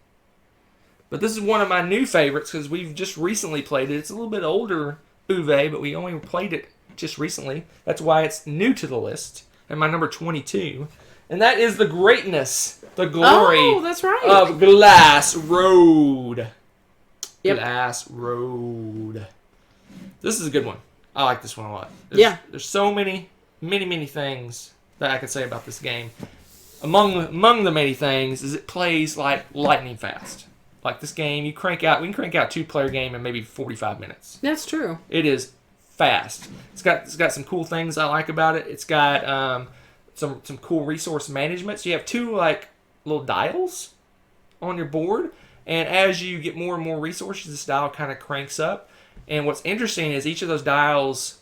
But this is one of my new favorites because we've just recently played it. It's a little bit older Uve, but we only played it just recently. That's why it's new to the list. And my number 22. And that is the greatness, the glory that's right. of Glass Road. Yep. Glass Road. This is a good one. I like this one a lot. There's so many things that I could say about this game. Among the many things is it plays like lightning fast. Like this game, we can crank out a 2-player game in maybe 45 minutes. That's true. It is fast. It's got some cool things I like about it. It's got some cool resource management. So you have 2 like little dials on your board, and as you get more and more resources, this dial kind of cranks up. And what's interesting is each of those dials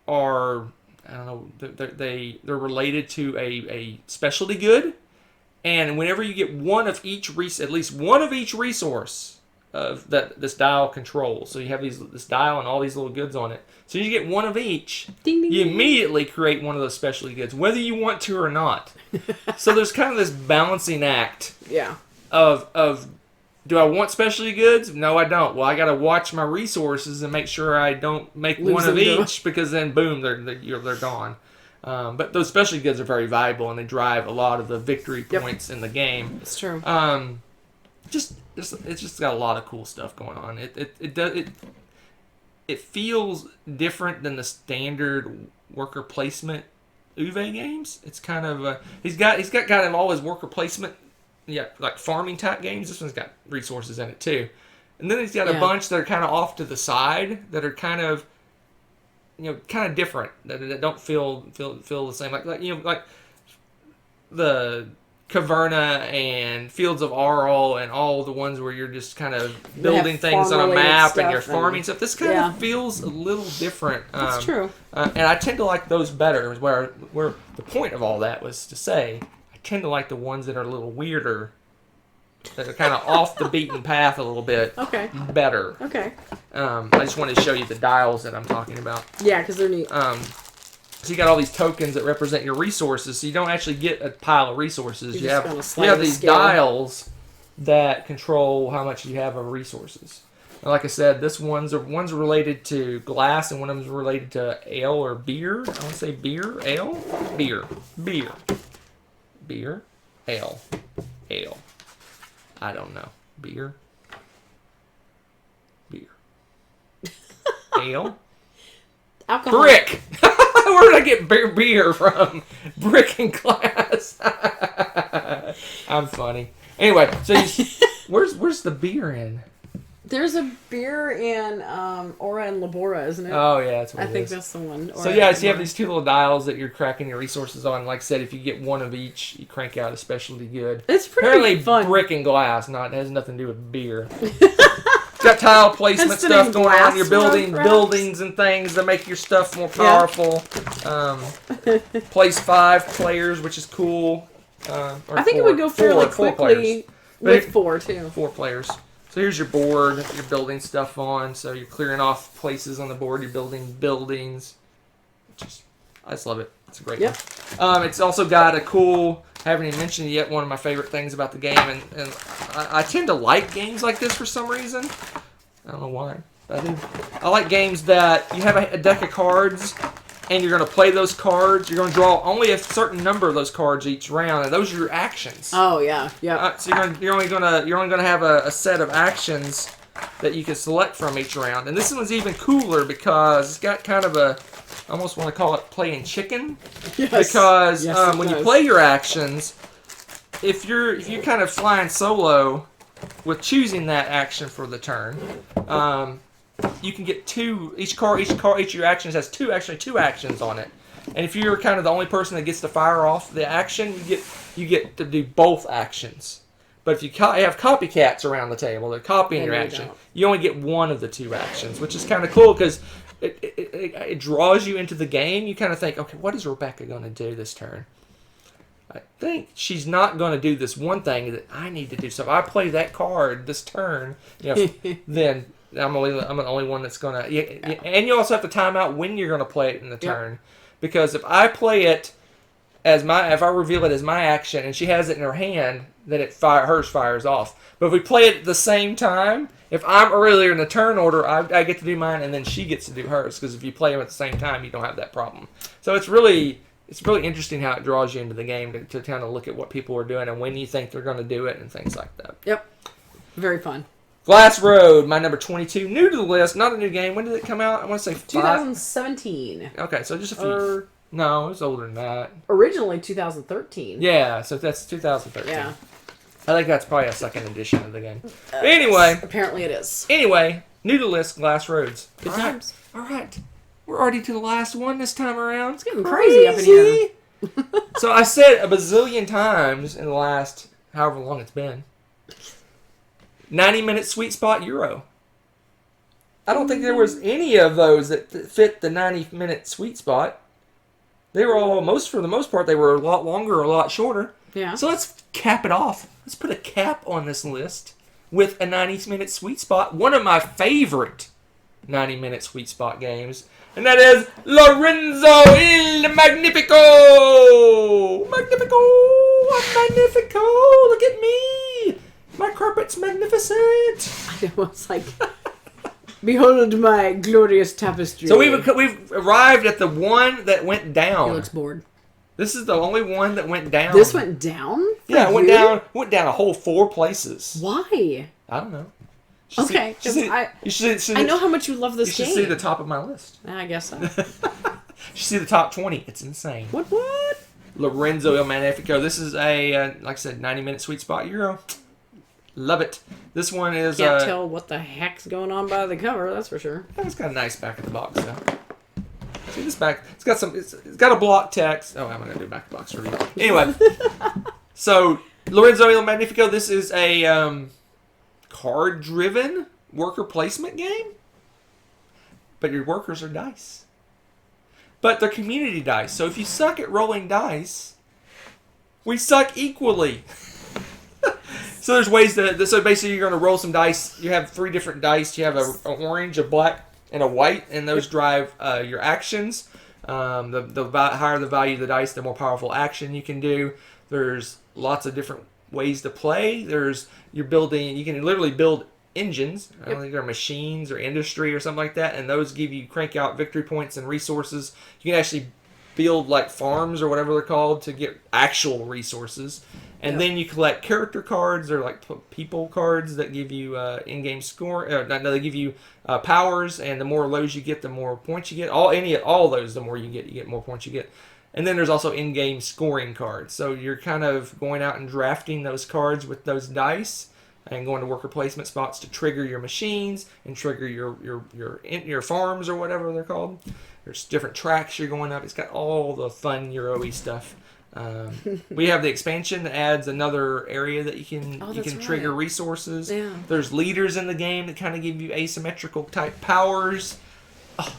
are, I don't know, they're related to a specialty good. And whenever you get at least one of each resource that this dial controls, so you have this dial and all these little goods on it. So you get one of each, ding, ding, you immediately create one of those specialty goods, whether you want to or not. So there's kind of this balancing act of do I want specialty goods? No, I don't. Well, I got to watch my resources and make sure I don't make one of each because then, boom, they're gone. But those specialty goods are very valuable and they drive a lot of the victory points in the game. It's true. It's just got a lot of cool stuff going on. It feels different than the standard worker placement Uwe games. It's kind of he's got kind of all his worker placement. Yeah, like farming type games. This one's got resources in it too, and then he's got a bunch that are kind of off to the side that are kind of different that don't feel the same. Like the Caverna and Fields of Aural and all the ones where you're just kind of building things on a map and you're farming stuff. This kind of feels a little different. That's true. And I tend to like those better. Where the point of all that was to say. Tend to like the ones that are a little weirder, that are kind of off the beaten path a little bit. Okay. Better. Okay. I just wanted to show you the dials that I'm talking about. Yeah, because they're neat. So you got all these tokens that represent your resources. So you don't actually get a pile of resources. You have these dials that control how much you have of resources. And like I said, one's related to glass and one of them's related to ale or beer. I want to say beer, ale, beer, ale, ale. I don't know. Beer. Ale. Alcohol. Brick. Where did I get beer from? Brick and glass. I'm funny. Anyway, so where's the beer in? There's a beer in Aura and Labora, isn't it? Oh yeah, that's what I think that's the one. So yeah, so you have these two little dials that you're cracking your resources on. Like I said, if you get one of each, you crank out a specialty good. It's pretty Apparently fun. Brick and glass, it has nothing to do with beer. It's got tile placement stuff going on. You're building buildings and things that make your stuff more powerful. Yeah. Plays 5 players, which is cool. I think it would go fairly quickly with 4 too. 4 players. So here's your board that you're building stuff on. So you're clearing off places on the board. You're building buildings. I just love it. It's a great one. It's also got a cool, I haven't even mentioned it yet, one of my favorite things about the game. And I tend to like games like this for some reason. I don't know why. But I do. I like games that you have a deck of cards and you're going to play those cards. You're going to draw only a certain number of those cards each round, and those are your actions. Oh yeah, yeah. So you're only going to have a set of actions that you can select from each round. And this one's even cooler because it's got kind of a, I almost want to call it playing chicken. Yes. Because when you play your actions, if you're kind of flying solo with choosing that action for the turn, you can get 2. Each of your actions has two actions on it. And if you're kind of the only person that gets to fire off the action, you get to do both actions. But if you have copycats around the table, they're copying your action. You only get one of the 2 actions, which is kind of cool because it draws you into the game. You kind of think, okay, what is Rebecca going to do this turn? I think she's not going to do this one thing that I need to do. So if I play that card this turn, then I'm the only one that's going to... And you also have to time out when you're going to play it in the turn. Because if I play it if I reveal it as my action and she has it in her hand, then hers fires off. But if we play it at the same time, if I'm earlier in the turn order, I get to do mine and then she gets to do hers. Because if you play them at the same time, you don't have that problem. So it's really interesting how it draws you into the game to kind of look at what people are doing and when you think they're going to do it and things like that. Yep. Very fun. Glass Road, my number 22. New to the list, not a new game. When did it come out? I want to say 2017. Okay, so just a few. No, it was older than that. Originally 2013. Yeah, so that's 2013. Yeah. I think that's probably a second edition of the game. Anyway. Apparently it is. Anyway, new to the list, Glass Roads. Good times. All right. We're already to the last one this time around. It's getting crazy up in here. So I said a bazillion times in the last however long it's been. 90-minute sweet spot Euro. I don't think there was any of those that fit the 90-minute sweet spot. They were all, for the most part, they were a lot longer or a lot shorter. Yeah. So let's cap it off. Let's put a cap on this list with a 90-minute sweet spot. One of my favorite 90-minute sweet spot games. And that is Lorenzo il Magnifico! Magnifico! Look at me! My carpet's magnificent! I was like... Behold my glorious tapestry. So we've arrived at the one that went down. He looks bored. This is the only one that went down. This went down? Yeah, it went down a whole 4 places. Why? I don't know. Okay, I know how much you love this game. You should see the top of my list. I guess so. You should see the top 20. It's insane. What? Lorenzo il Magnifico. This is a, like I said, 90-minute sweet spot Euro. Love it. This one is... Can't tell what the heck's going on by the cover, that's for sure. It's got a nice back of the box, though. See this back? It's got a block text. Oh, I'm going to do back of the box review. Anyway. So, Lorenzo il Magnifico, this is a card-driven worker placement game. But your workers are dice. But they're community dice. So if you suck at rolling dice, we suck equally. So there's ways so basically you're going to roll some dice. You have 3 different dice. You have an orange, a black, and a white, and those drive your actions. Higher the value of the dice, the more powerful action you can do. There's lots of different ways to play. You can literally build engines. I don't think they're machines or industry or something like that, and those crank out victory points and resources. You can actually build like farms or whatever they're called to get actual resources. And then you collect character cards or like people cards that give you in-game score. They give you powers, and the more of those you get, the more points you get. All of those, the more you get more points you get. And then there's also in-game scoring cards. So you're kind of going out and drafting those cards with those dice, and going to worker placement spots to trigger your machines and trigger your farms or whatever they're called. There's different tracks you're going up. It's got all the fun Euro-y stuff. We have the expansion that adds another area that you can trigger resources. Yeah. There's leaders in the game that kind of give you asymmetrical type powers. Oh,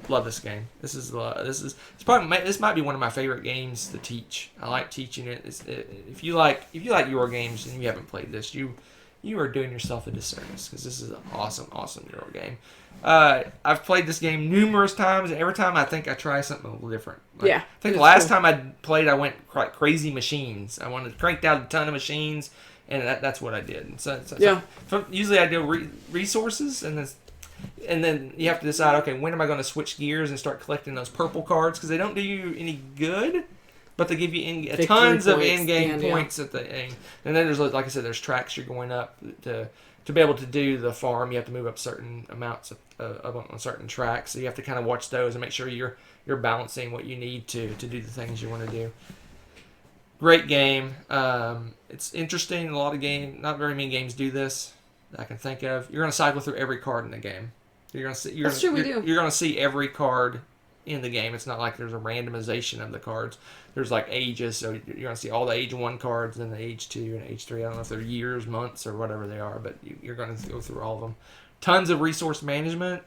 love this game. This might be one of my favorite games to teach. I like teaching it. If you like Euro games and you haven't played this, you are doing yourself a disservice, because this is an awesome Euro game. I've played this game numerous times, and every time I think I try something a little different. I think the last time I played, I went crazy machines. I cranked out a ton of machines, and that's what I did. So usually I do resources, and then you have to decide, okay, when am I going to switch gears and start collecting those purple cards, because they don't do you any good, but they give you tons of in-game points at the end. And then there's, like I said, there's tracks you're going up to be able to do the farm. You have to move up certain amounts on certain tracks. So you have to kind of watch those and make sure you're balancing what you need to do the things you want to do. Great game. It's interesting. Not very many games do this that I can think of. You're going to cycle through every card in the game. That's true, we do. You're going to see every card in the game. It's not like there's a randomization of the cards. There's like ages, so you're going to see all the age 1 cards, then the age 2 and age 3. I don't know if they're years, months, or whatever they are, but you're going to go through all of them. Tons of resource management.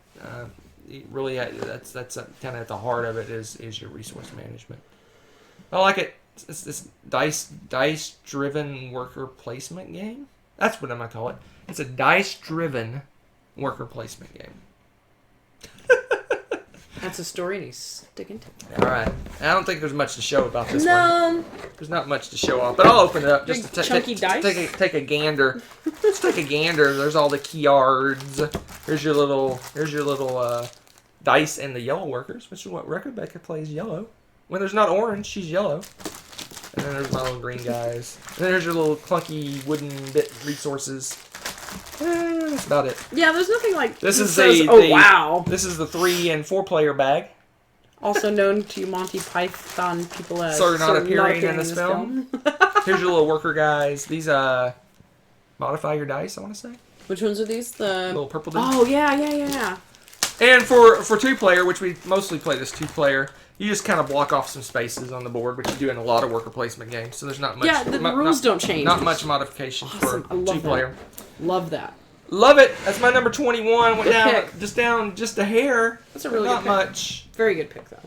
Really, that's kind of at the heart of it is your resource management. I like it. It's this dice-driven worker placement game. That's what I'm going to call it. It's a dice-driven worker placement game. That's a story, and he's sticking to it. All right. I don't think there's much to show about this one. There's not much to show off, but I'll open it up just to take a gander. Let's take a gander. There's all the key cards. Here's your little dice and the yellow workers, which is what Rebecca plays yellow. When there's not orange, she's yellow. And then there's my little green guys. And then there's your little clunky wooden bit resources. That's about it. Yeah, there's nothing like this. Wow. This is the 3 and 4 player bag. Also known to Monty Python people as not appearing in this film. Here's your little worker guys. These modify your dice, I want to say. Which ones are these? The little purple dice. Oh yeah. And for 2-player, which we mostly play this 2-player, you just kind of block off some spaces on the board, which you do in a lot of worker placement games. So there's not much. Yeah, the rules don't change. Not much modification for 2-player. Love that. Love it. That's my number 21. Went down just a hair. That's a really not good pick. Much. Very good pick though.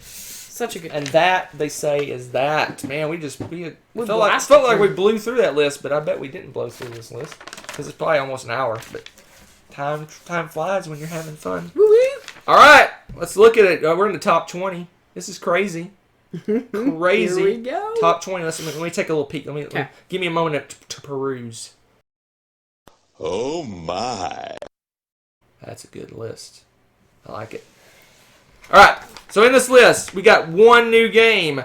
Such a good. And pick. that they say is that man. We felt like we blew through that list, but I bet we didn't blow through this list because it's probably almost an hour. But time flies when you're having fun. Woo-woo. All right, let's look at it. We're in the top 20. This is crazy. Crazy. Here we go. Top 20. Let me take a little peek. Give me a moment to peruse. Oh my. That's a good list. I like it. All right. So in this list, we got one new game.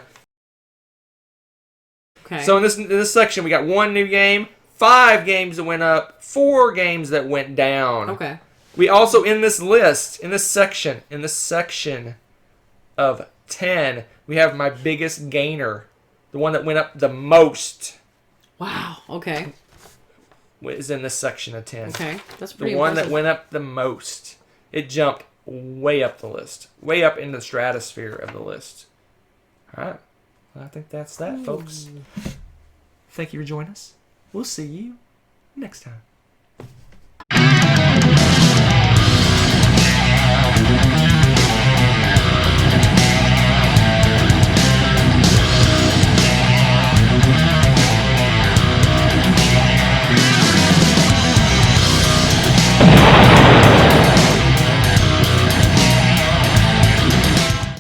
Okay. So in this section, we got one new game, 5 games that went up, 4 games that went down. Okay. We also in this section of 10, we have my biggest gainer, the one that went up the most. Wow. Okay. Is in this section of 10. Okay, that's pretty The one impressive. that went up the most. It jumped way up the list. Way up in the stratosphere of the list. All right. Well, I think that's that, folks. Thank you for joining us. We'll see you next time.